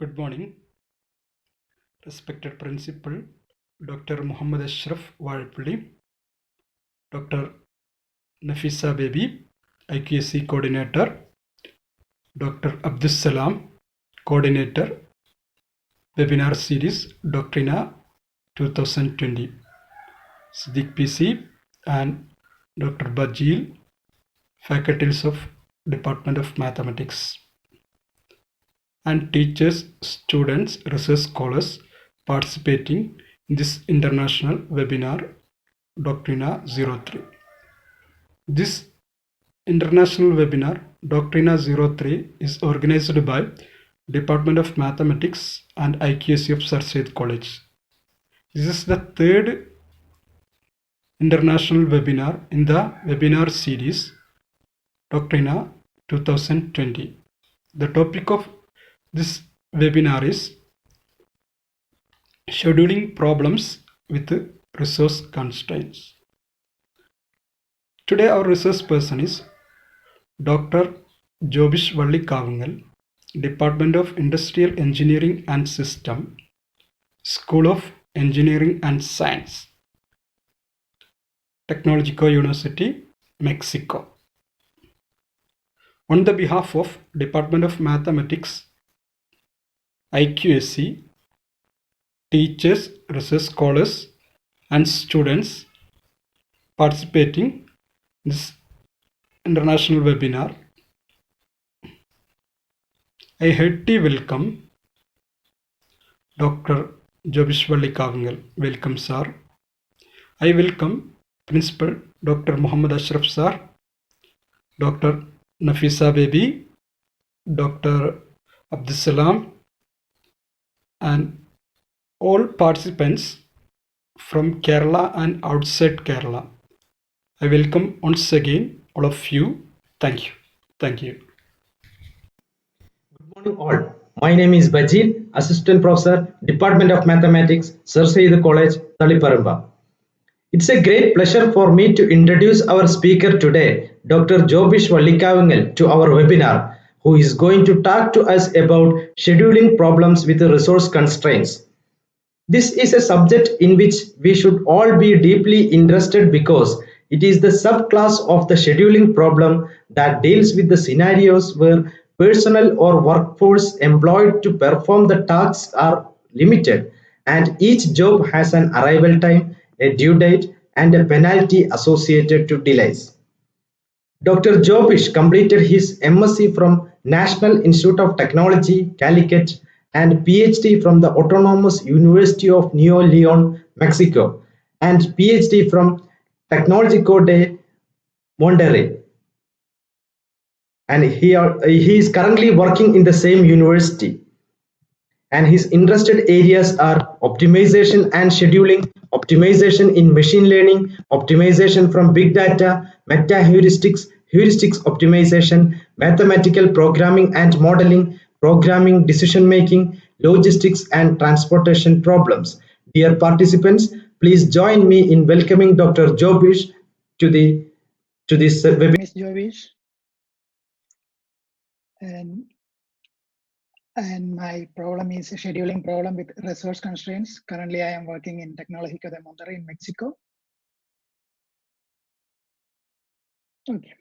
Good morning, respected Principal Dr. Muhammad Ashraf Walpulli, Dr. Nafisa Baby, IQSC Coordinator, Dr. Abdus Salam, Coordinator, Webinar Series Doctrina 2020, Siddiq PC and Dr. Bajil, faculties of Department of Mathematics, and teachers, students, research scholars participating in this international webinar Doctrina 03. This international webinar Doctrina 03 is organized by Department of Mathematics and IQSC of Sir Syed College. This is the third international webinar in the webinar series Doctrina 2020. The topic of this webinar is scheduling problems with resource constraints. Today our resource person is Dr. Jobish Valli Kavangal, Department of Industrial Engineering and System, School of Engineering and Science, Tecnologico University, Mexico. On the behalf of Department of Mathematics, IQSC, teachers, research scholars, and students participating in this international webinar, I heartily welcome Dr. Jobishwali Kavangal. Welcome, sir. I welcome Principal Dr. Muhammad Ashraf, sir, Dr. Nafisa Baby, Dr. Abdus Salam, and all participants from Kerala and outside Kerala. I welcome once again all of you. Thank you. Thank you. Good morning all. My name is Bajil, Assistant Professor, Department of Mathematics, Sir Syed College, Taliparamba. It's a great pleasure for me to introduce our speaker today, Dr. Jobish Vallikavangal, to our webinar, who is going to talk to us about scheduling problems with resource constraints. This is a subject in which we should all be deeply interested because it is the subclass of the scheduling problem that deals with the scenarios where personnel or workforce employed to perform the tasks are limited and each job has an arrival time, a due date, and a penalty associated to delays. Dr. Jobish completed his MSc from National Institute of Technology, Calicut, and PhD from the Autonomous University of Nuevo Leon, Mexico, and PhD from Tecnológico de Monterrey. And he is currently working in the same university. And his interested areas are optimization and scheduling, optimization in machine learning, optimization from big data, meta heuristics, heuristics optimization, mathematical programming and modeling, programming decision making, logistics and transportation problems. Dear participants, please join me in welcoming Dr. Jobish to this webinar. Ms. Jovish, and my problem is a scheduling problem with resource constraints. Currently, I am working in Tecnológico de Monterrey in Mexico. Okay.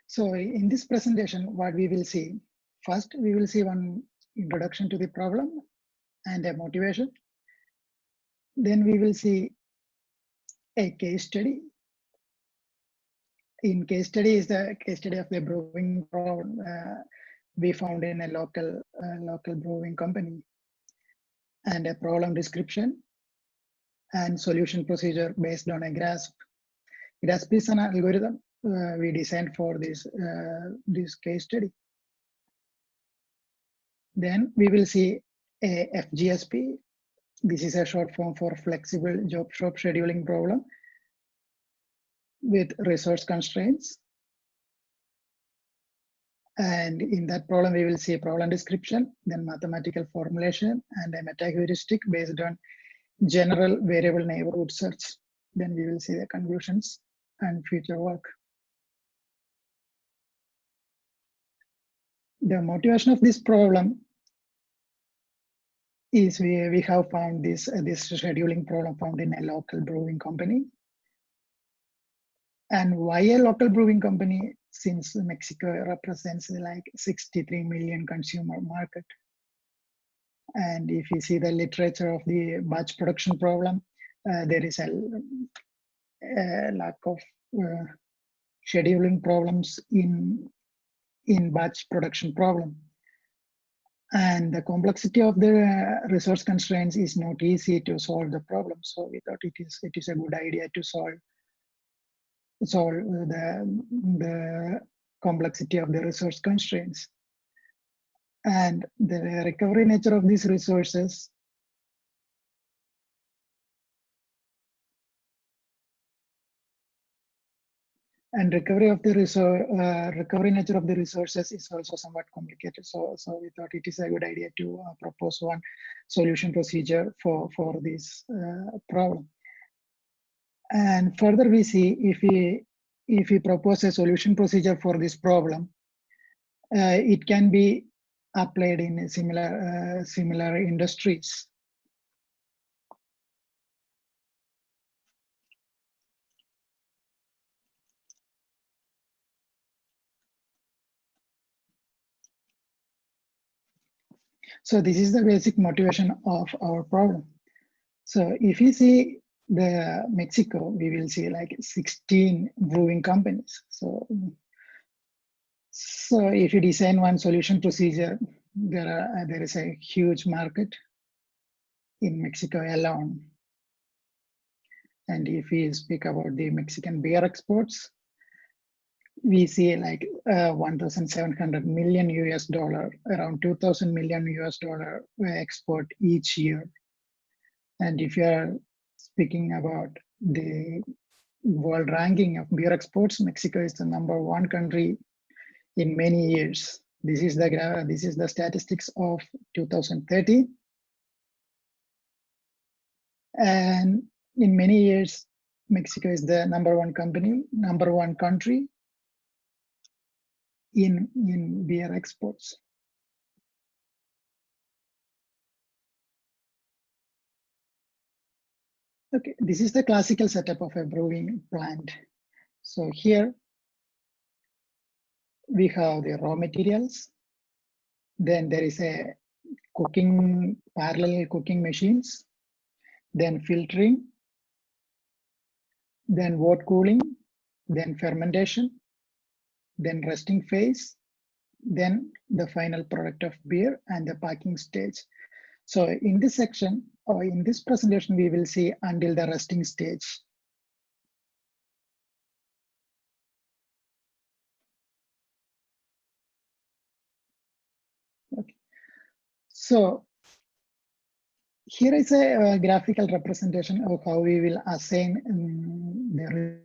So in this presentation, what we will see, first, we will see one introduction to the problem and a motivation. Then we will see a case study. In case study is the case study of the brewing problem we found in a local brewing company, and a problem description and solution procedure based on a GRASP. GRASP is an algorithm we designed for this case study. Then we will see a FGSP. This is a short form for flexible job shop scheduling problem with resource constraints. And in that problem, we will see a problem description, then mathematical formulation, and a meta-heuristic based on general variable neighborhood search. Then we will see the conclusions and future work. The motivation of this problem is we have found this scheduling problem found in a local brewing company. And why a local brewing company? Since Mexico represents like 63 million consumer market. And if you see the literature of the batch production problem, there is a lack of scheduling problems in batch production problem. And the complexity of the resource constraints is not easy to solve the problem. So we thought it is a good idea to solve the complexity of the resource constraints. And the recovery nature of these resources and recovery nature of the resources is also somewhat complicated. So we thought it is a good idea to propose one solution procedure for this problem. And further, we see if we propose a solution procedure for this problem, it can be applied in similar industries. So this is the basic motivation of our problem. So if you see the Mexico, we will see like 16 brewing companies. So if you design one solution procedure, there is a huge market in Mexico alone. And if we speak about the Mexican beer exports, we see like 1,700 million US dollar, around 2,000 million US dollar export each year. And if you are speaking about the world ranking of beer exports, Mexico is the #1 country in many years. This is the statistics of 2030. And in many years, Mexico is the #1 country in beer exports. Okay, this is the classical setup of a brewing plant. So here we have the raw materials. Then there is a parallel cooking machines, then filtering, then wort cooling, then fermentation, then resting phase, then the final product of beer and the packing stage. So in this section or in this presentation, we will see until the resting stage. Okay. So here is a graphical representation of how we will assign the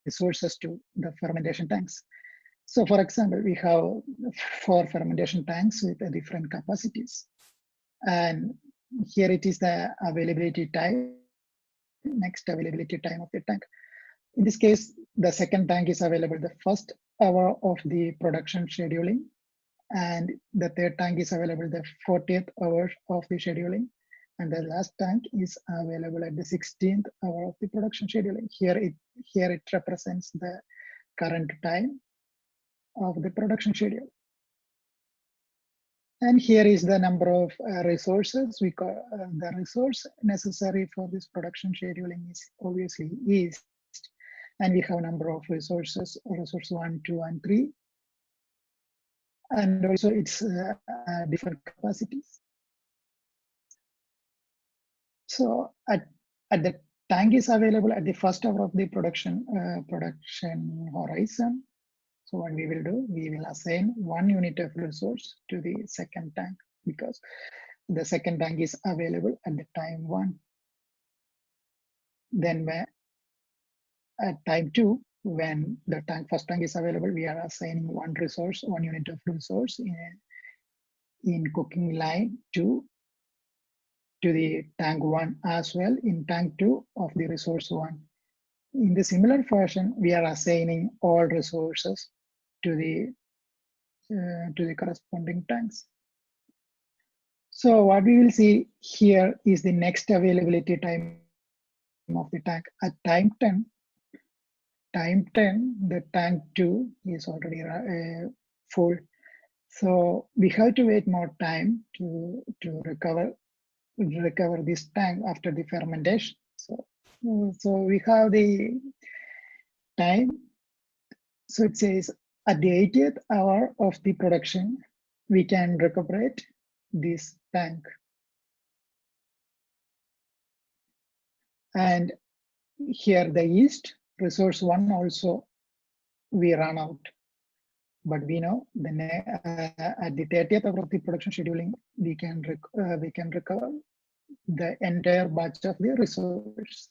resources to the fermentation tanks. So for example, we have 4 fermentation tanks with different capacities. And here it is the availability time, next availability time of the tank. In this case, the second tank is available the first hour of the production scheduling, and the third tank is available the 40th hour of the scheduling, and the last tank is available at the 16th hour of the production scheduling. Here it represents the current time of the production schedule. And here is the number of resources. We call the resource necessary for this production scheduling is obviously yeast. And we have a number of resources, resource 1, 2, and 3. And also it's different capacities. So at the tank is available at the first hour of the production horizon. So what we will do, we will assign 1 unit of resource to the second tank because the second tank is available at the time 1. Then at time 2, when the first tank is available, we are assigning 1 unit of resource in cooking line 2 to the tank 1 as well in tank 2 of the resource 1. In the similar fashion, we are assigning all resources to the to the corresponding tanks. So what we will see here is the next availability time of the tank. At time 10, the tank 2 is already full. So we have to wait more time to recover this tank after the fermentation. So we have the time. So it says at the 80th hour of the production, we can recuperate this tank. And here the yeast resource 1 also we run out. But we know at the 30th hour of the production scheduling, we can recover the entire batch of the resource.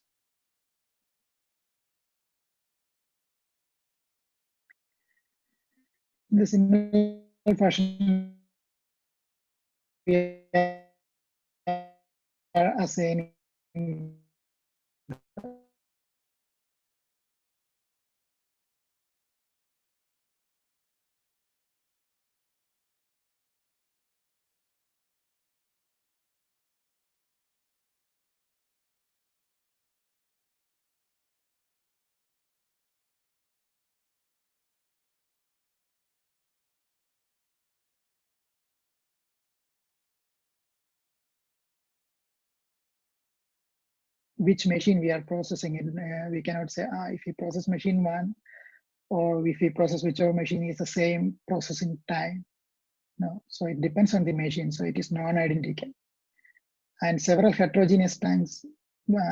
In the similar fashion, we are assigning which machine we are processing it. We cannot say if we process machine 1 or if we process whichever machine is the same processing time. No, so it depends on the machine. So it is non-identical. And several heterogeneous tanks,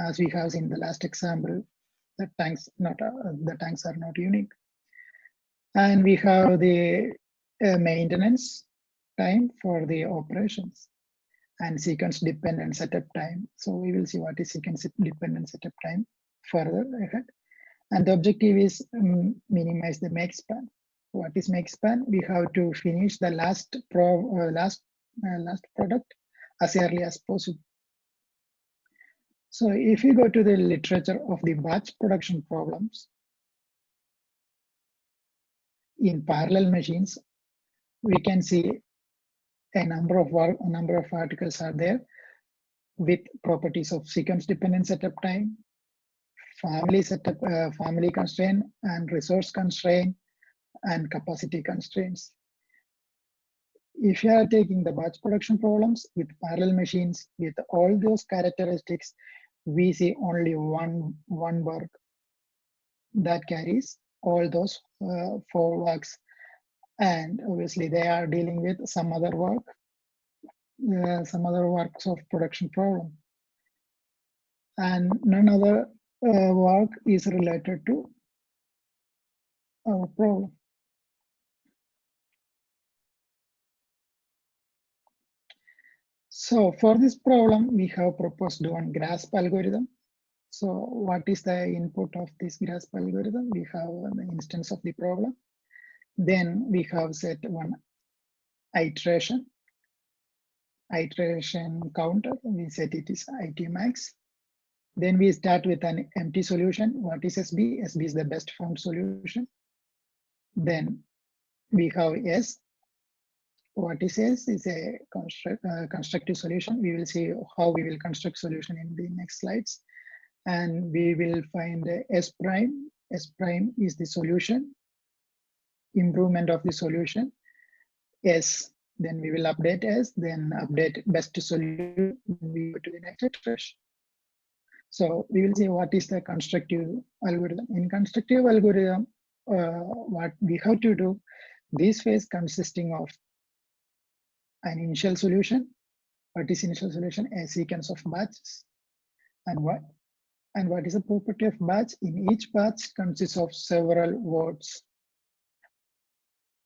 as we have seen the last example, the tanks are not unique. And we have the maintenance time for the operations and sequence dependent setup time. So we will see what is sequence dependent setup time further ahead. And the objective is minimize the make span. What is make span? We have to finish the last product as early as possible. So if you go to the literature of the batch production problems, in parallel machines, we can see a number of articles are there with properties of sequence dependent setup time, family constraint, and resource constraint, and capacity constraints. If you are taking the batch production problems with parallel machines with all those characteristics, we see only one work that carries all those 4 works. And obviously they are dealing with some other works of production problem. And none other work is related to our problem. So for this problem, we have proposed one GRASP algorithm. So what is the input of this GRASP algorithm? We have an instance of the problem. Then we have set one iteration counter. We set it is IT max. Then we start with an empty solution. What is SB? SB is the best found solution. Then we have S. What is S? Is a constructive solution. We will see how we will construct solution in the next slides. And we will find S prime. S prime is the solution, improvement of the solution. S, then we will update S, then update best solution. We go to the next iteration. So we will see what is the constructive algorithm. In constructive algorithm, what we have to do, this phase consisting of an initial solution. What is initial solution? A sequence of batches. And what is the property of batch? In each batch consists of several words.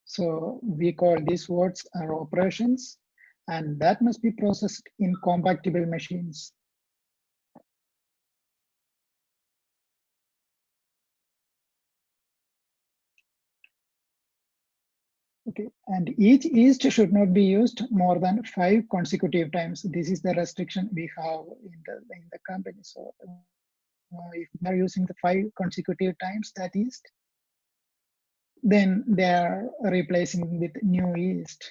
So we call these words are operations, and that must be processed in compatible machines. Okay, and each yeast should not be used more than 5 consecutive times. This is the restriction we have in the company. So if we are using the 5 consecutive times that yeast, then they are replacing with new yeast.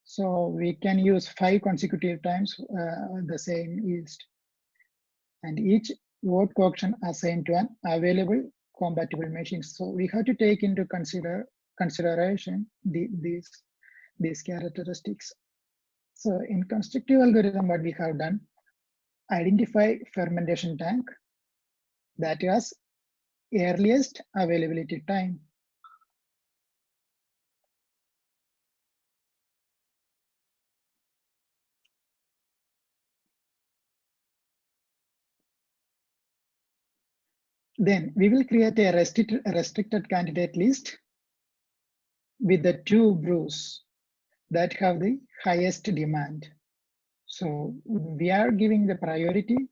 So we can use 5 consecutive times the same yeast, and each wort concoction assigned to an available compatible machine. So we have to take into consideration these characteristics. So in constructive algorithm, what we have done, identify fermentation tank that has earliest availability time. Then we will create a restricted candidate list with the 2 brews that have the highest demand. So we are giving the priority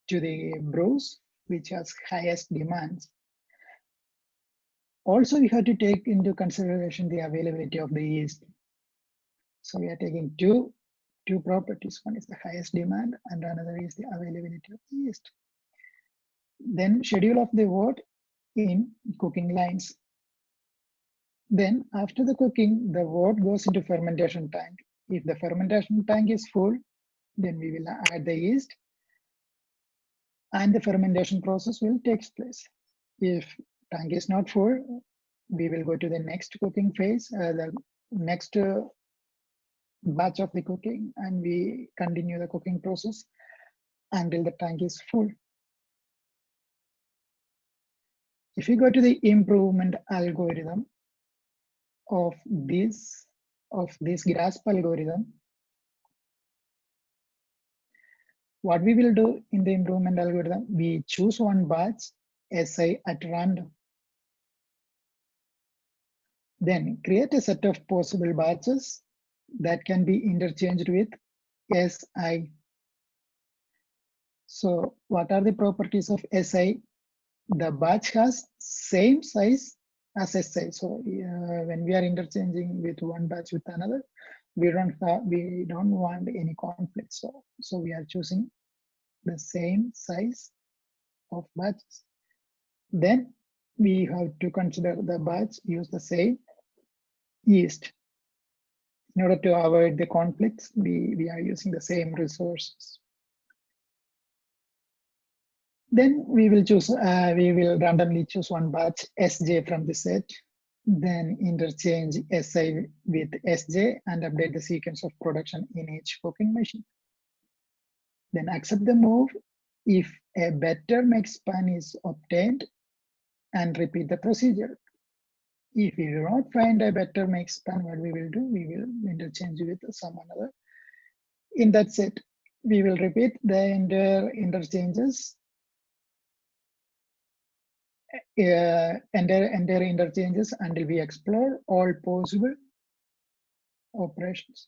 to the brews which has highest demands. Also, we have to take into consideration the availability of the yeast. So we are taking two properties. One is the highest demand and another is the availability of the yeast. Then schedule of the wort in cooking lines. Then after the cooking, the wort goes into fermentation tank. If the fermentation tank is full, then we will add the yeast and the fermentation process will take place. If tank is not full, we will go to the next cooking phase, the next batch of the cooking, and we continue the cooking process until the tank is full. If you go to the improvement algorithm of this GRASP algorithm, what we will do in the improvement algorithm, we choose one batch Si at random. Then create a set of possible batches that can be interchanged with Si. So what are the properties of Si? The batch has same size as Si. So when we are interchanging with one batch with another, we don't want any conflict. So we are choosing the same size of batches. Then we have to consider the batch use the same yeast. In order to avoid the conflicts, we are using the same resources. Then we will randomly choose one batch Sj from the set, then interchange Si with Sj and update the sequence of production in each cooking machine. Then accept the move if a better mix pan is obtained and repeat the procedure. If we do not find a better mix pan, what we will do, we will interchange with some another. In that set, we will repeat the entire interchanges until we explore all possible operations.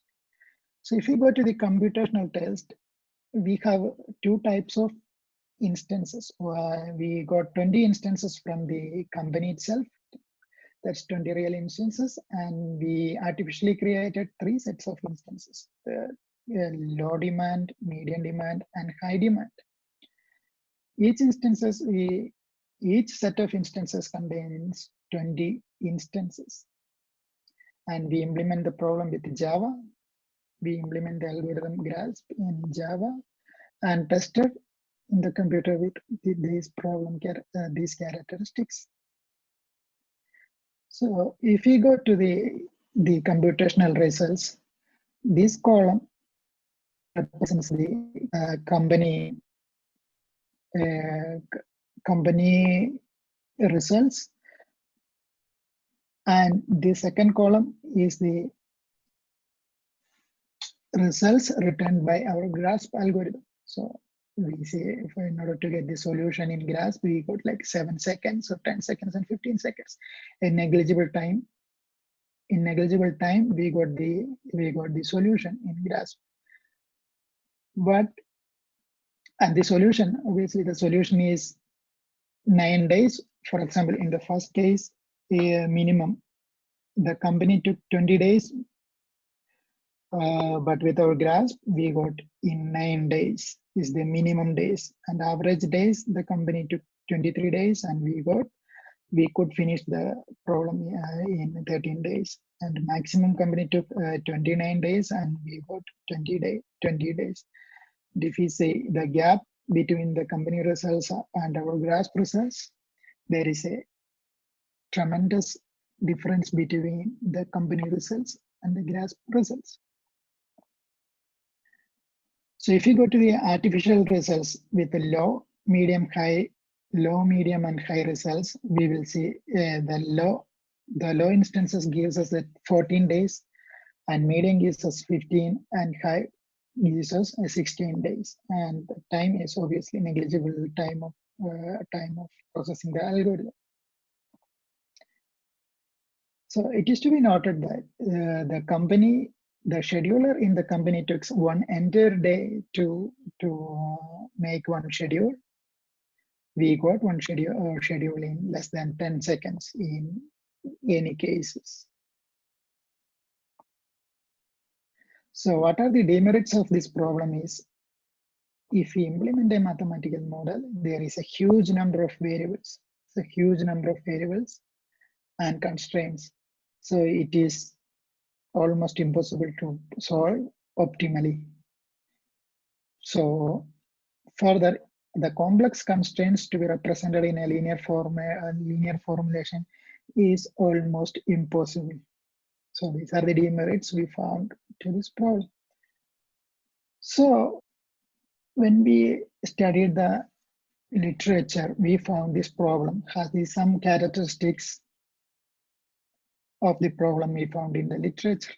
So if we go to the computational test, we have 2 types of instances. We got 20 instances from the company itself. That's 20 real instances, and we artificially created 3 sets of instances: low demand, medium demand, and high demand. Each set of instances contains 20 instances, and we implement the problem with Java. We implement the algorithm GRASP in Java and tested in the computer with these characteristics. So if we go to the computational results, this column represents the company results, and the second column is the results returned by our GRASP algorithm. So we say in order to get the solution in GRASP, we got like 7 seconds or 10 seconds and 15 seconds. In negligible time, we got the solution in GRASP. And the solution, obviously the solution is 9 days. For example, in the first case, minimum, the company took 20 days, but with our GRASP, we got in 9 days is the minimum days, and average days, the company took 23 days, and we got we could finish the problem in 13 days. And maximum company took 29 days, and we got 20 days. If we say the gap between the company results and our grasp results, there is a tremendous difference between the company results and the grasp results. So if you go to the artificial results with the low, medium, and high results, we will see the low instances gives us at 14 days, and medium gives us 15, and high gives us 16 days. And the time is obviously negligible time of processing the algorithm. So it is to be noted that the scheduler in the company took one entire day to make one schedule. We got one schedule in less than 10 seconds in any cases. So what are the demerits of this problem is, if we implement a mathematical model, there is a huge number of variables. It's a huge number of variables and constraints. So it is almost impossible to solve optimally. So further, the complex constraints to be represented in a linear formulation is almost impossible. So these are the demerits we found to this problem. So when we studied the literature, we found this problem has some characteristics of the problem we found in the literature.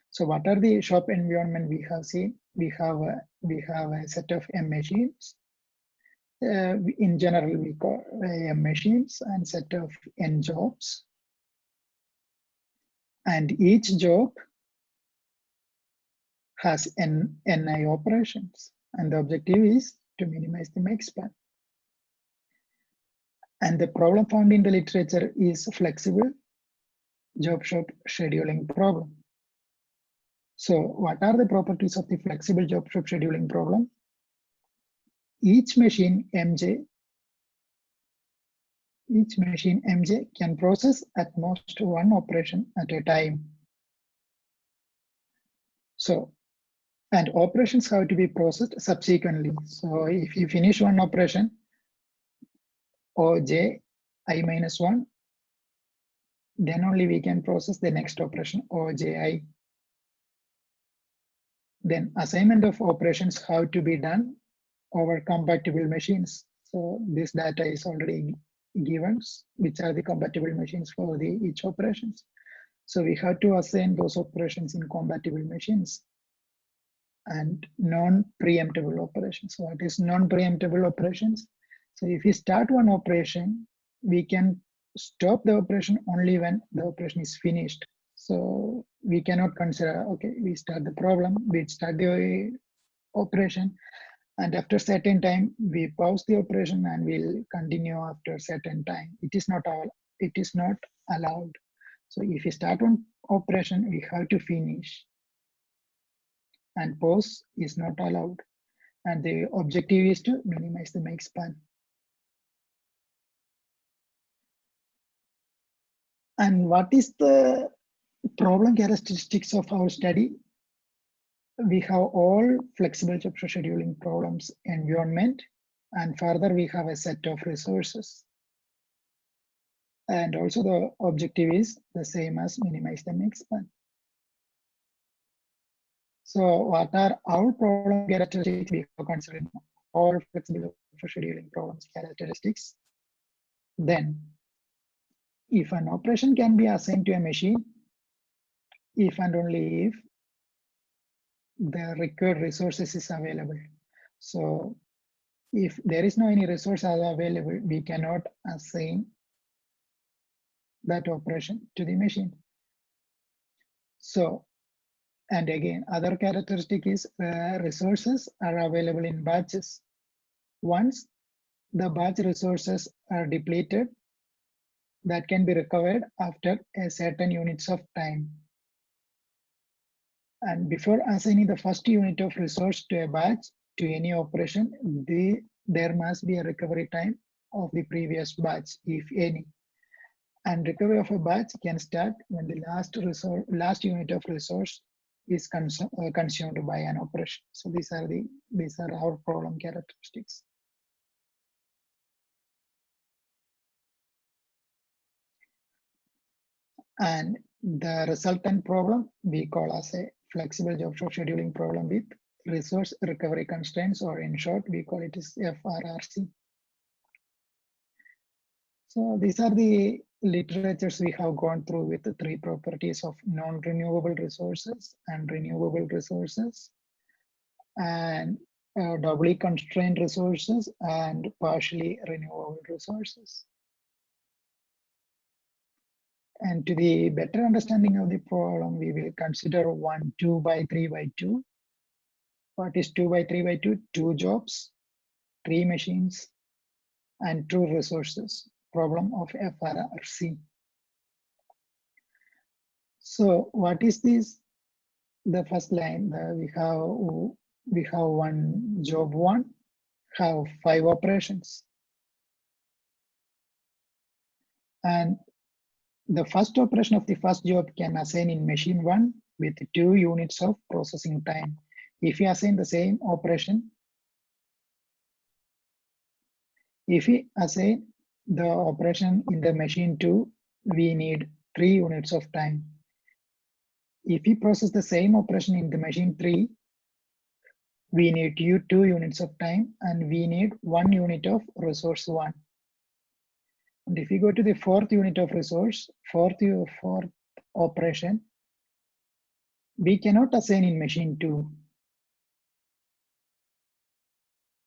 So what are the shop environment we have seen? We have a set of M machines. In general, we call M machines and set of N jobs. And each job has Ni operations. And the objective is to minimize the make span. And the problem found in the literature is flexible job shop scheduling problem. So what are the properties of the flexible job shop scheduling problem? Each machine MJ can process at most one operation at a time. So, and operations have to be processed subsequently. So if you finish one operation, OJ I minus 1, then only we can process the next operation, OJI. Then assignment of operations have to be done over compatible machines. So this data is already given, which are the compatible machines for each operations. So we have to assign those operations in compatible machines. And non-preemptible operations. So what is non-preemptible operations? So if we start one operation, we can stop the operation only when the operation is finished. So we cannot consider, okay, we start the operation, and after certain time we pause the operation and we'll continue after certain time. It is not allowed. So if we start one operation, we have to finish, and pause is not allowed. And the objective is to minimize the make span. And what is the problem characteristics of our study? We have all flexible job scheduling problems environment, and further we have a set of resources. And also the objective is the same as minimize the make span. So what are our problem characteristics? We have considered all flexible scheduling problems characteristics. Then, if an operation can be assigned to a machine, if and only if the required resources is available. So if there is no any resource available, we cannot assign that operation to the machine. So, and again, other characteristic is resources are available in batches. Once the batch resources are depleted, that can be recovered after a certain units of time. And before assigning the first unit of resource to a batch to any operation, there must be a recovery time of the previous batch, if any. And recovery of a batch can start when the last unit of resource is consumed by an operation. So these are our problem characteristics. And the resultant problem we call as a flexible job shop scheduling problem with resource recovery constraints, or in short, we call it as FRRC. So these are the literatures we have gone through with the three properties of non-renewable resources and renewable resources, and doubly constrained resources and partially renewable resources. And to the better understanding of the problem, we will consider 1 2 by 3 by 2. What is 2 by 3 by 2? 2 jobs, 3 machines, and 2 resources. Problem of FRRC. So what is this? The first line, we have one job 1, have 5 operations. And the first operation of the first job can assign in machine 1 with 2 units of processing time. If we assign the same operation, if we assign the operation in the machine 2, we need 3 units of time. If we process the same operation in the machine 3, we need 2 units of time, and we need 1 unit of resource 1. And if we go to the 4th unit of resource, fourth operation, we cannot assign in machine 2.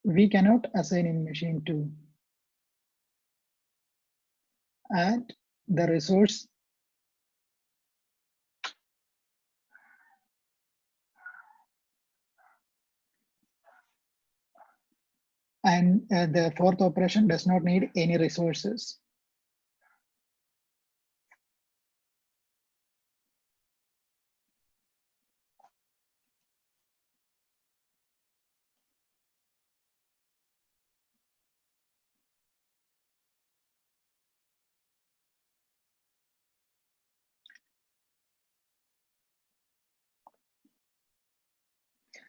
We cannot assign in machine 2. And the resource and the 4th operation does not need any resources.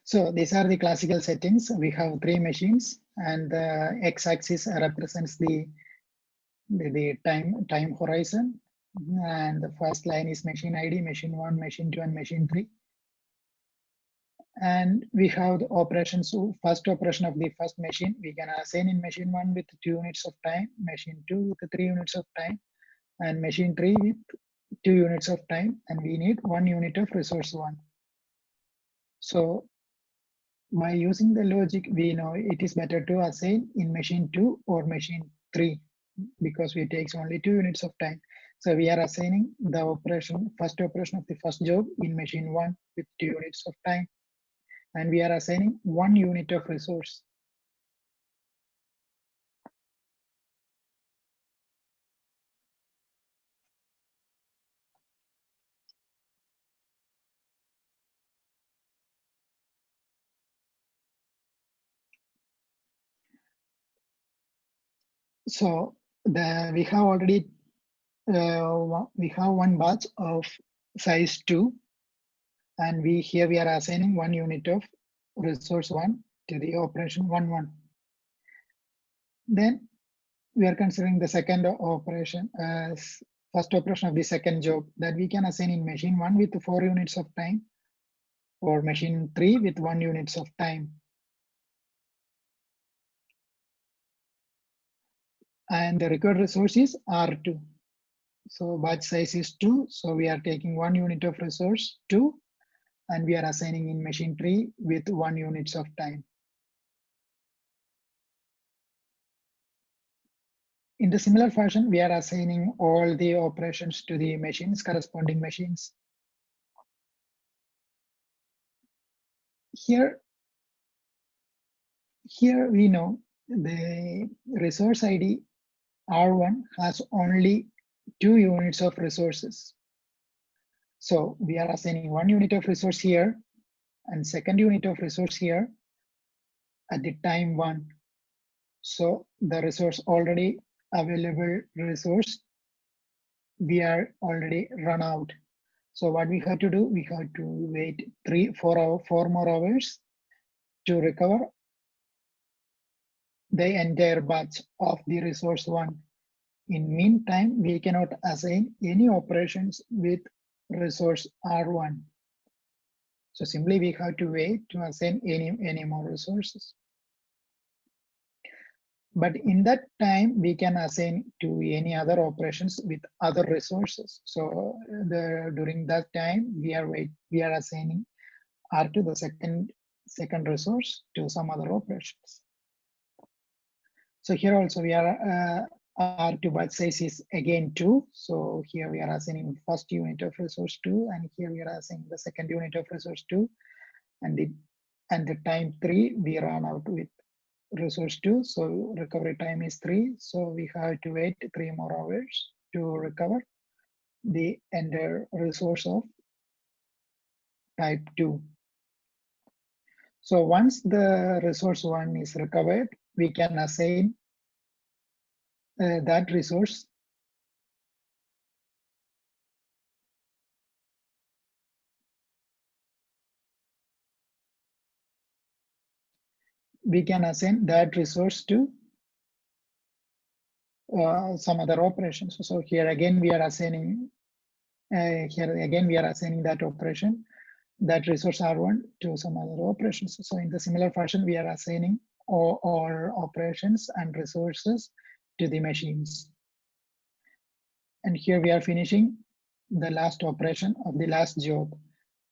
So these are the classical settings. We have 3 machines, and the x-axis represents the time horizon. And the first line is machine ID, machine 1, machine 2, and machine 3. And we have the operations. So first operation of the first machine, we can assign in machine 1 with 2 units of time, machine 2 with 3 units of time, and machine 3 with 2 units of time, and we need 1 unit of resource 1. So by using the logic, we know it is better to assign in machine 2 or machine 3 because it takes only 2 units of time. So we are assigning the first operation of the first job in machine 1 with 2 units of time, and we are assigning 1 unit of resource. So we have already we have one batch of size 2, and here we are assigning 1 unit of resource 1 to the operation 1. Then we are considering the second operation as first operation of the second job, that we can assign in machine 1 with 4 units of time, or machine 3 with 1 units of time. And the required resource is R2. So batch size is 2. So we are taking 1 unit of resource 2, and we are assigning in machine 3 with 1 units of time. In the similar fashion, we are assigning all the operations to the corresponding machines. Here we know the resource ID R1 has only 2 units of resources. So we are assigning 1 unit of resource here and second unit of resource here at the time 1. So the resource already available resource we are already run out. So what we have to do, we have to wait 4 more hours to recover the entire batch of the resource 1. In meantime, we cannot assign any operations with resource R1. So simply we have to wait to assign any more resources. But in that time, we can assign to any other operations with other resources. So during that time, we are assigning R to the second resource to some other operations. So here also we are R2 batch size is again 2. So here we are assigning first unit of resource 2, and here we are assigning the second unit of resource 2, and the time 3 we run out with resource 2. So recovery time is 3. So we have to wait 3 more hours to recover the entire resource of type 2. So once the resource 1 is recovered, we can assign that resource to some other operations. So here again we are assigning that operation, that resource R1 to some other operations. So in the similar fashion, we are assigning all operations and resources to the machines. And here we are finishing the last operation of the last job.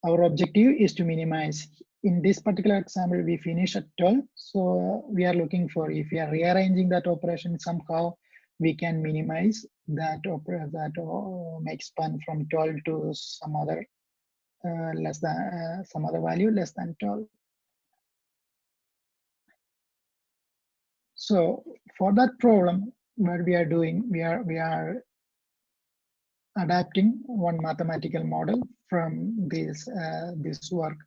Our objective is to minimize. In this particular example, we finish at 12. So we are looking for, if we are rearranging that operation somehow, we can minimize that make span from 12 to some other less than some other value less than 12. So for that problem, what we are doing, we are adapting one mathematical model from this work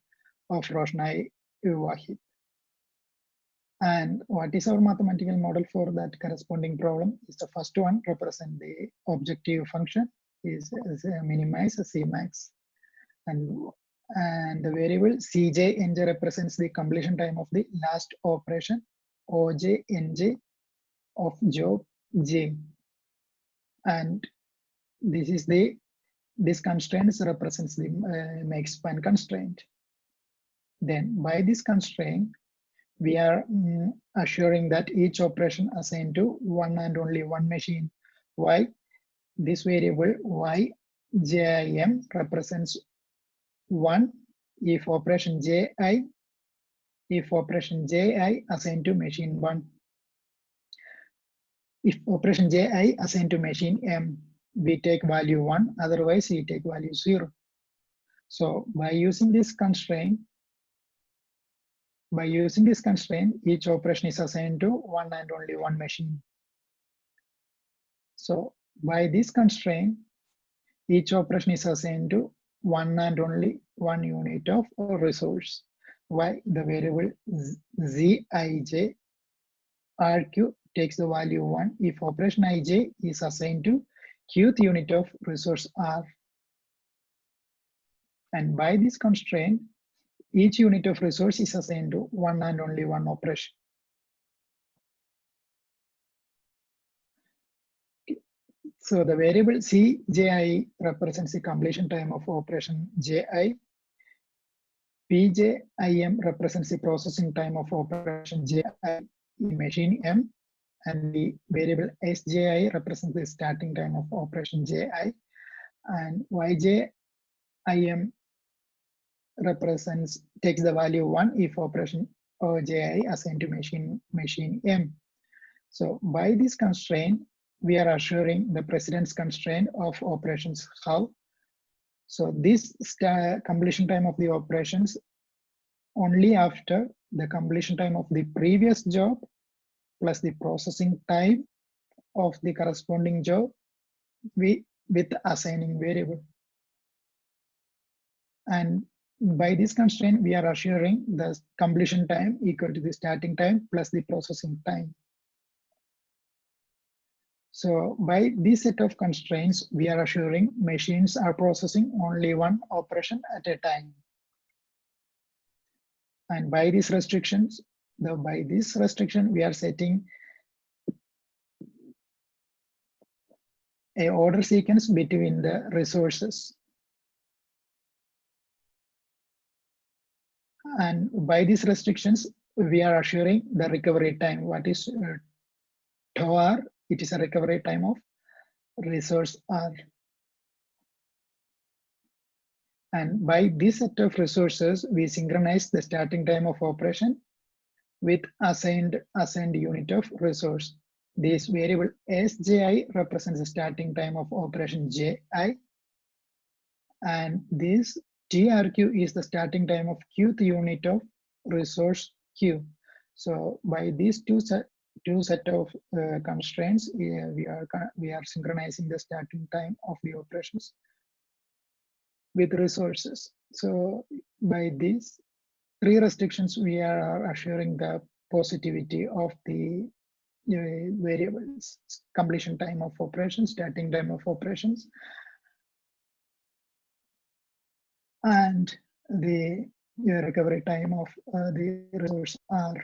of Roshnai Wahid. And what is our mathematical model for that corresponding problem? Is the first one represent the objective function is minimize Cmax, and the variable Cj represents the completion time of the last operation, Oj Nj of job J, and this constraint represents the make span constraint. Then by this constraint, we are assuring that each operation assigned to one and only one machine. Why? This variable yjim represents 1 if operation ji assigned to machine 1. If operation ji assigned to machine m, we take value 1, otherwise we take value 0. So by using this constraint, each operation is assigned to one and only one machine. So by this constraint, each operation is assigned to one and only one unit of resource. Why? The variable zij rq takes the value 1 if operation ij is assigned to qth unit of resource r. And by this constraint, each unit of resource is assigned to one and only one operation. So the variable Cji represents the completion time of operation Ji. Pjim represents the processing time of operation Ji in machine M, and the variable Sji represents the starting time of operation Ji, and Yjim takes the value 1 if operation Ji assigned to machine M. So by this constraint, we are assuring the precedence constraint of operations how. So this completion time of the operations only after the completion time of the previous job plus the processing time of the corresponding job with assigning variable. And by this constraint, we are assuring the completion time equal to the starting time plus the processing time. So by this set of constraints, we are assuring machines are processing only one operation at a time. And by these restrictions, by this restriction, we are setting a order sequence between the resources. And by these restrictions, we are assuring the recovery time. What is TOR? It is a recovery time of resource R. And by this set of resources, we synchronize the starting time of operation with assigned unit of resource. This variable SJI represents the starting time of operation JI, and this TRQ is the starting time of qth unit of resource Q. So by these two set of constraints, we are synchronizing the starting time of the operations with resources. So by these three restrictions, we are assuring the positivity of the variables: completion time of operations, starting time of operations, and the recovery time of the resource R.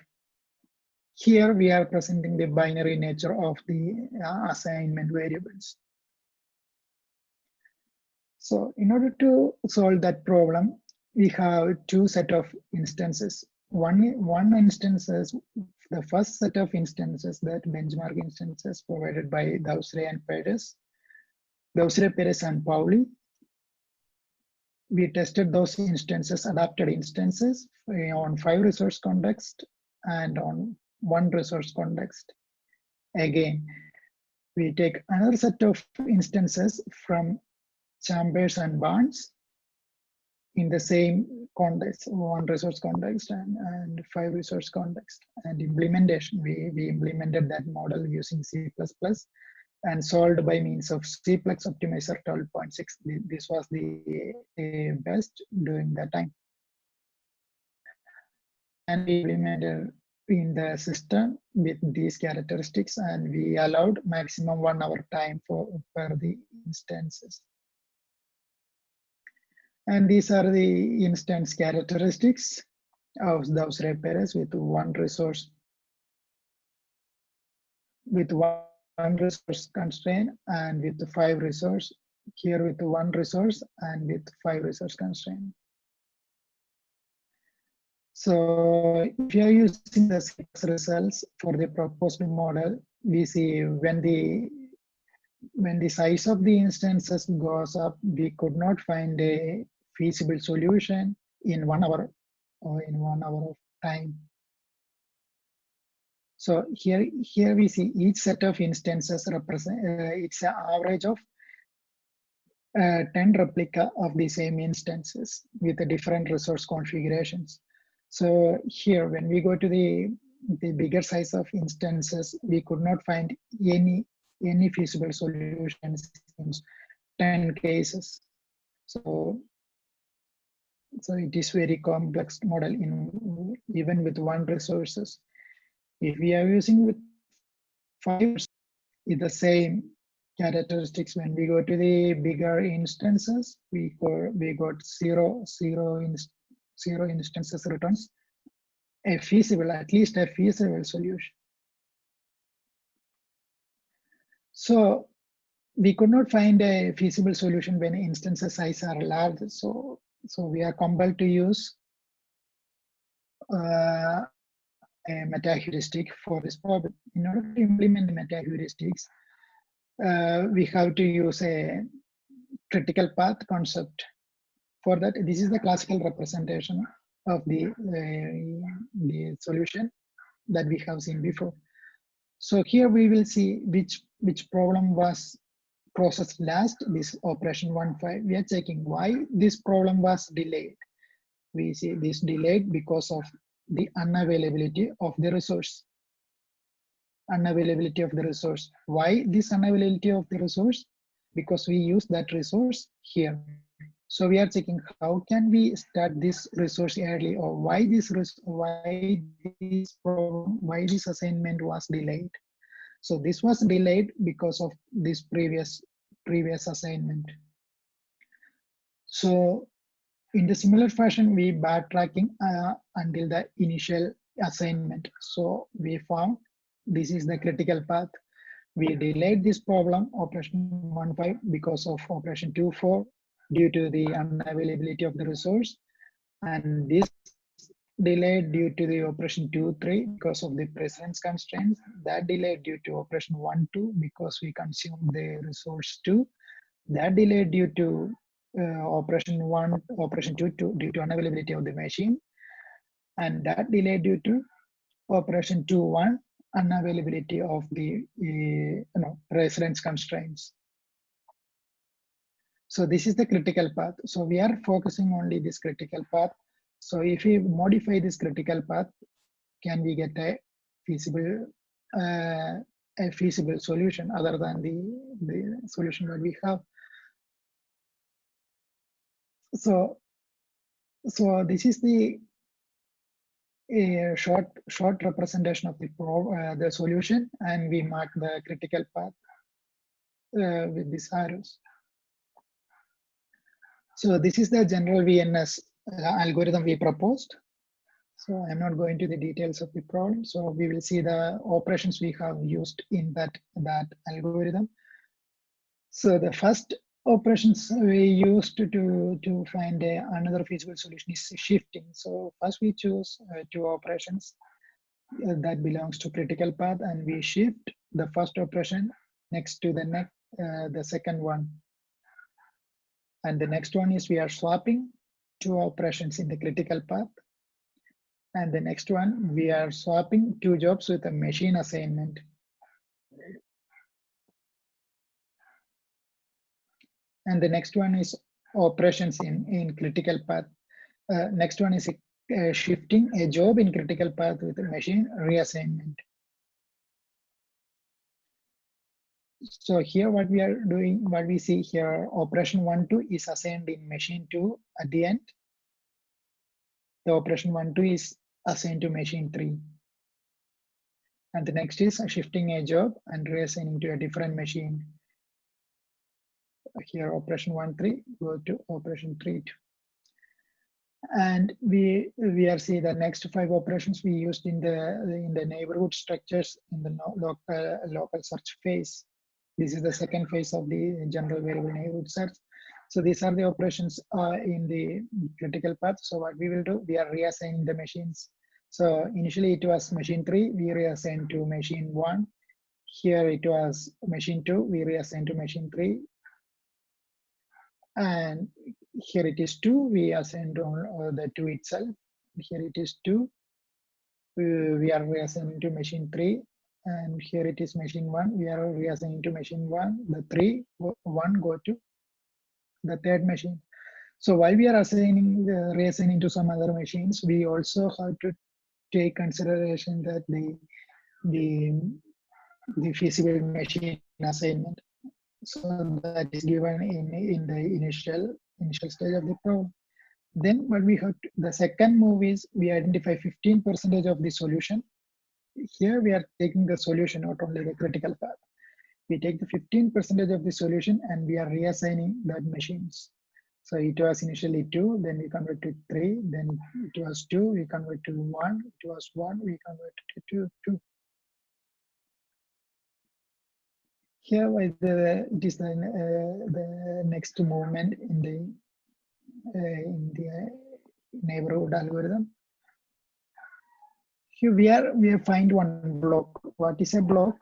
Here we are presenting the binary nature of the assignment variables. So in order to solve that problem, we have two set of instances. One instances, the first set of instances, that benchmark instances provided by Dausre and Perez, Perez and Pauli. We tested those instances, adapted instances, on 5 resource context and on 1 resource context. Again, we take another set of instances from Chambers and Barnes in the same context, 1 resource context and 5 resource context. And implementation, we implemented that model using C++ and solved by means of Cplex optimizer 12.6. This was the best during that time. And we implemented in the system with these characteristics, and we allowed maximum 1 hour time for the instances. And these are the instance characteristics of Dausre Perez with one resource constraint, and with 5 resource, here with 1 resource and with 5 resource constraint. So if you are using the results for the proposed model, we see when the size of the instances goes up, we could not find a feasible solution in 1 hour or in 1 hour of time. So here we see each set of instances represent it's an average of 10 replica of the same instances with the different resource configurations. So here, when we go to the bigger size of instances, we could not find any feasible solutions in 10 cases. So it is very complex model even with 1 resources. If we are using with 5, it's the same characteristics. When we go to the bigger instances, we got zero instances returns at least a feasible solution. So we could not find a feasible solution when instances size are large. So we are compelled to use a meta heuristic for this problem. In order to implement meta heuristics, we have to use a critical path concept. For that, this is the classical representation of the solution that we have seen before. So here we will see which problem was processed last, this operation 1.5. We are checking why this problem was delayed. We see this delayed because of the unavailability of the resource. Unavailability of the resource. Why this unavailability of the resource? Because we use that resource here. So we are checking how can we start this resource early, or why this assignment was delayed. So this was delayed because of this previous assignment. So in the similar fashion, we backtracking until the initial assignment. So we found this is the critical path. We delayed this problem, operation 1.5, because of operation 2.4 due to the unavailability of the resource. And this delayed due to the operation 2.3 because of the precedence constraints. That delayed due to operation 1.2 because we consumed the resource 2. That delayed due to operation 2 due to unavailability of the machine. And that delayed due to operation 2.1 unavailability of the precedence constraints. So this is the critical path. So we are focusing only this critical path. So if we modify this critical path, can we get a feasible solution other than the solution that we have? So this is the short representation of the solution, and we mark the critical path with these arrows. So this is the general VNS algorithm we proposed. So I'm not going to the details of the problem. So we will see the operations we have used in that algorithm. So the first operations we used to find another feasible solution is shifting. So first we choose two operations that belongs to critical path, and we shift the first operation next to the second one. And the next one is we are swapping two operations in the critical path. And the next one, we are swapping two jobs with a machine assignment. And the next one is operations in critical path. Next one is shifting a job in critical path with a machine reassignment. So here what we are doing, what we see here, operation 1.2 is assigned in machine 2 at the end. The operation 1.2 is assigned to machine 3. And the next is shifting a job and reassigning to a different machine. Here operation 1.3 go to operation 3.2. And we are seeing the next 5 operations we used in the neighborhood structures in the local search phase. This is the second phase of the general variable neighborhood search. So these are the operations in the critical path. So what we will do, we are reassigning the machines. So initially it was machine 3, we reassigned to machine 1. Here it was machine 2, we reassigned to machine 3. And here it is 2, we assigned on the 2 itself. Here it is 2, we are reassigning to machine 3. And here it is machine 1, we are reassigning to machine 1. The 3, 1 go to the third machine. So while we are reassigning to some other machines, we also have to take consideration that the feasible machine assignment. So that is given in the initial stage of the problem. Then what we have the second move is we identify 15% of the solution. Here we are taking the solution, not only the critical path. We take the 15% of the solution and we are reassigning that machines. So it was initially 2, then we convert to 3, then it was 2, we convert to 1, it was 1, we convert to 2. Here it is the next movement in the neighborhood algorithm. Here we find one block. What is a block?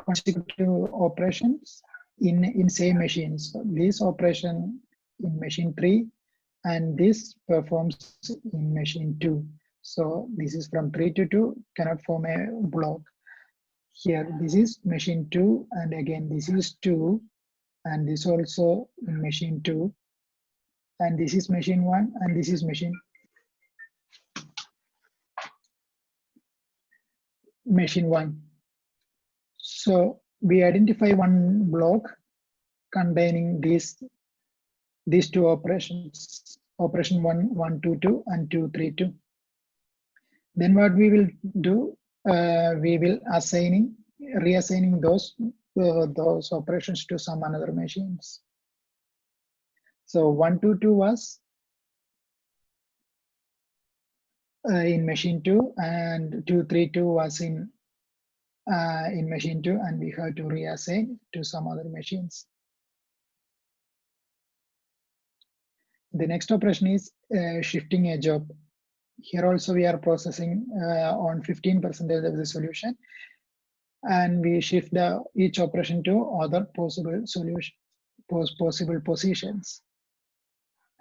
Consecutive operations in same machines. So this operation in machine 3 and this performs in machine 2. So this is from 3 to 2, cannot form a block. Here this is machine 2 and again this is 2 and this also in machine 2 and this is machine 1 and this is machine 1. So we identify one block containing these two operations, operation 1, 2, 2 and 2, 3, 2. Then what we will do, we will assigning reassigning those operations to some another machines. So 122 was in machine 2 and 232 was in machine 2, and we have to reassign to some other machines. The next operation is shifting a job. Here also we are processing on 15% of the solution, and we shift each operation to other possible possible positions.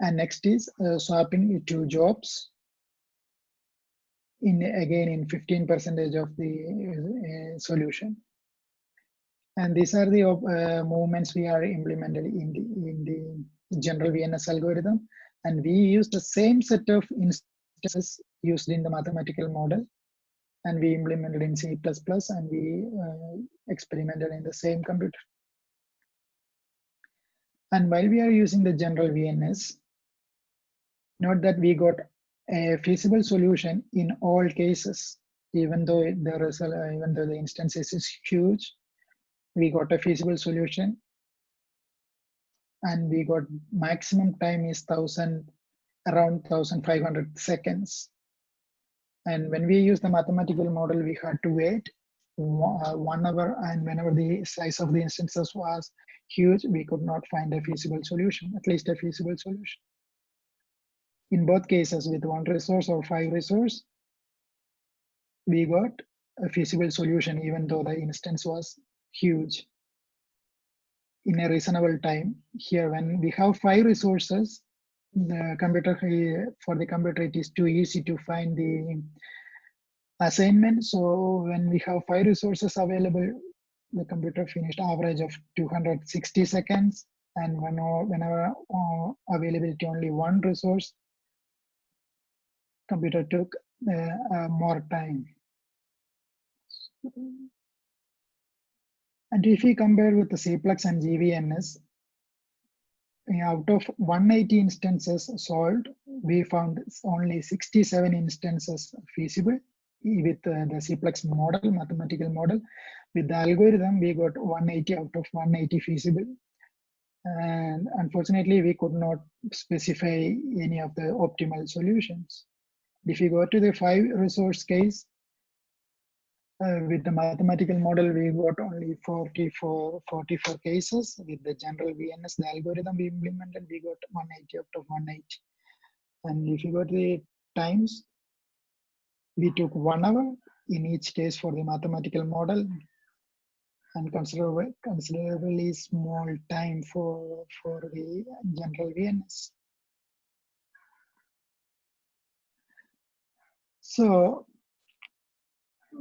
And next is swapping two jobs again in 15% of the solution. And these are the movements we are implemented in the general VNS algorithm. And we use the same set of instances used in the mathematical model, and we implemented in C++, and we experimented in the same computer. And while we are using the general VNS, note that we got a feasible solution in all cases. Even though the instance is huge, we got a feasible solution, and we got maximum time is around 1500 seconds. And when we use the mathematical model, we had to wait 1 hour, and whenever the size of the instances was huge, we could not find a feasible solution, at least a feasible solution. In both cases, with 1 resource or 5 resource, we got a feasible solution even though the instance was huge in a reasonable time. Here, when we have 5 resources, the computer, for the computer, it is too easy to find the assignment. So when we have 5 resources available, the computer finished average of 260 seconds. And whenever availability only 1 resource, computer took more time. And if we compare with the CPLEX and GVNS, out of 180 instances solved, we found only 67 instances feasible with the CPLEX model, mathematical model. With the algorithm, we got 180 out of 180 feasible. And unfortunately, we could not specify any of the optimal solutions. If you go to the 5 resource case, with the mathematical model, we got only 44 cases. With the general VNS, the algorithm we implemented, we got 180 out of 180. And if you go to the times, we took 1 hour in each case for the mathematical model, and considerably small time for the general VNS. So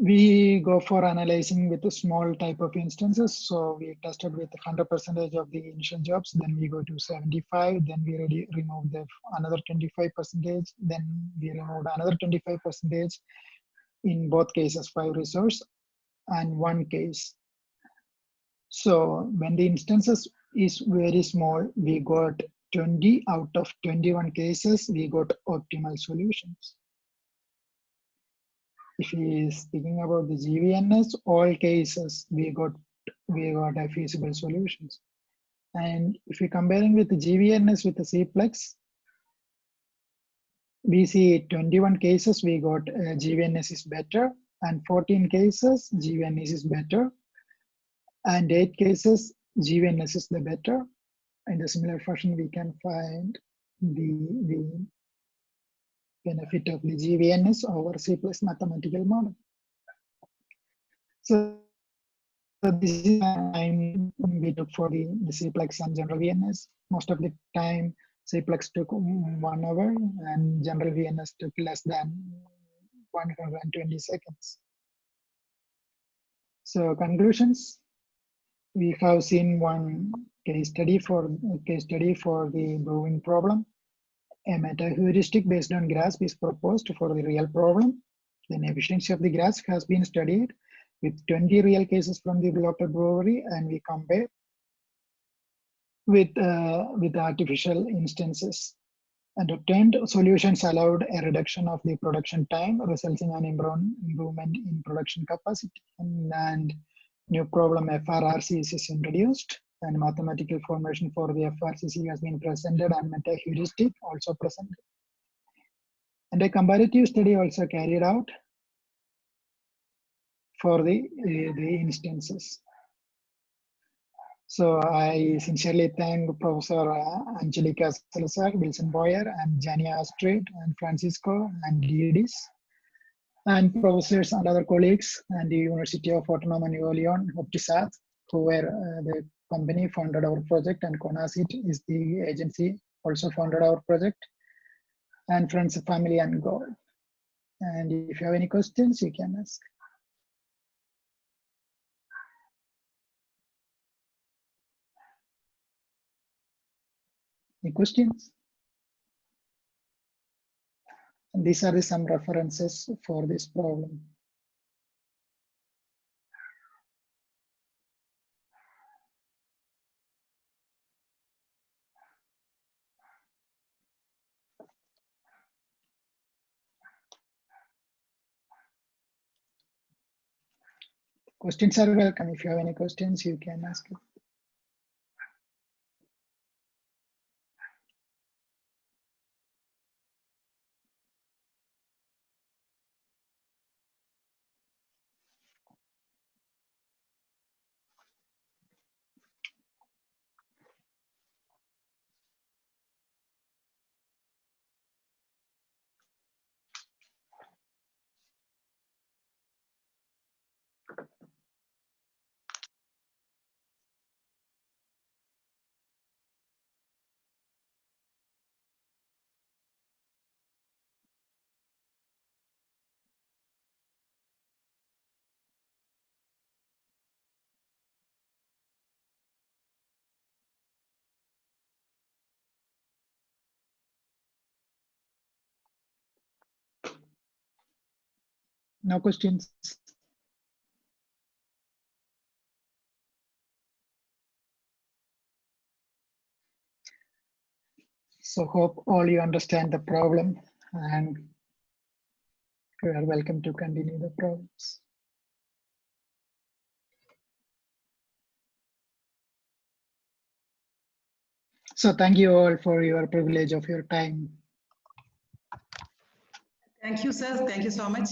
we go for analyzing with a small type of instances. So we tested with 100% of the initial jobs, then we go to 75, then we remove another 25%, then we removed another 25%. In both cases, 5 resource and 1 case. So when the instances is very small, we got 20 out of 21 cases, we got optimal solutions. If we is speaking about the GVNS, all cases we got a feasible solutions. And if we comparing with the GVNS with the CPLEX, we see 21 cases we got GVNS is better, and 14 cases GVNS is better, and 8 cases GVNS is the better. In the similar fashion, we can find the benefit of the GVNS over C+ mathematical model. So this is time we took for the CPLEX and general VNS. Most of the time, CPLEX took 1 hour and general VNS took less than 120 seconds. So conclusions, we have seen one case study for the brewing problem. A meta-heuristic based on GRASP is proposed for the real problem. Then efficiency of the GRASP has been studied with 20 real cases from the local brewery, and we compare with artificial instances. And obtained solutions allowed a reduction of the production time, resulting in an improvement in production capacity. And new problem FRRCC is introduced, and mathematical formation for the FRCC has been presented, and meta heuristic also presented. And a comparative study also carried out for the instances. So I sincerely thank Professor Angelica Salazar, Wilson Boyer, and Jania Astrid, and Francisco, and Diedis, and professors and other colleagues, and the University of Autonomous Nuevo Leon, Optisat, who were the company funded our project, and CONACYT is the agency also funded our project, and friends, family, and God. And if you have any questions, you can ask. Any questions? And these are some references for this problem. Questions are welcome. If you have any questions, you can ask it. No questions. So hope all you understand the problem, and you are welcome to continue the problems. So thank you all for your privilege of your time. Thank you, sir. Thank you so much.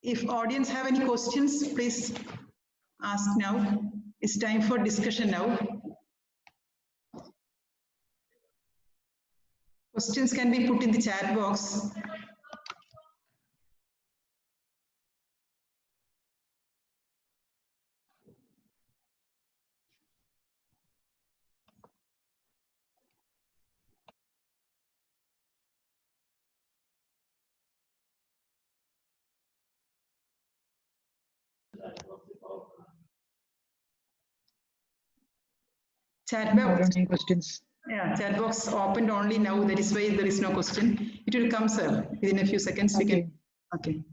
If audience have any questions, please ask now. It's time for discussion now. Questions can be put in the chat box. Chat box. Any questions? Yeah, chat box opened only now. That is why there is no question. It will come, sir. Within a few seconds, we can. Okay.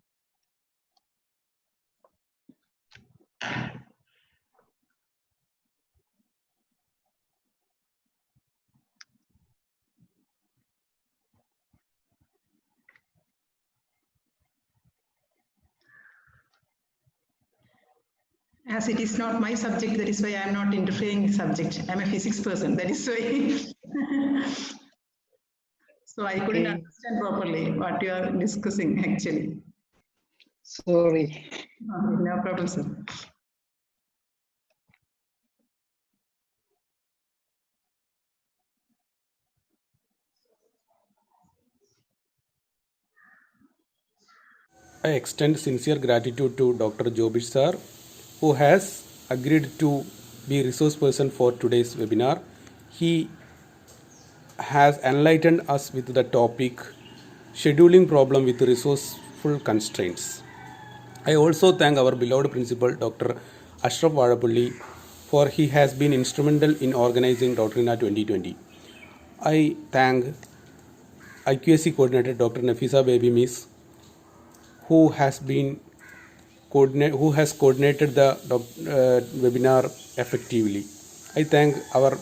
As it is not my subject, that is why I am not interfering in subject. I am a physics person. That is why. So I couldn't understand properly what you are discussing actually. Sorry. No problem, sir. I extend sincere gratitude to Dr. Jobish sir, who has agreed to be resource person for today's webinar. He has enlightened us with the topic scheduling problem with resourceful constraints. I also thank our beloved principal, Dr. Ashraf Vadapulli, for he has been instrumental in organizing Doctrina 2020. I thank IQAC coordinator Dr. Nafisa Baby Miss, who has coordinated the webinar effectively. I thank our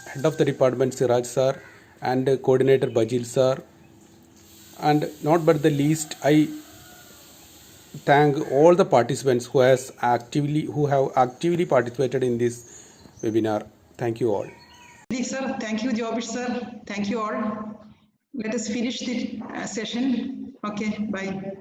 head of the department Siraj sir and coordinator Bajil sir, and not but the least, I thank all the participants who have actively participated in this webinar. Thank you all. Sir, thank you, Jobish sir. Thank you all. Let us finish the session. Okay, bye.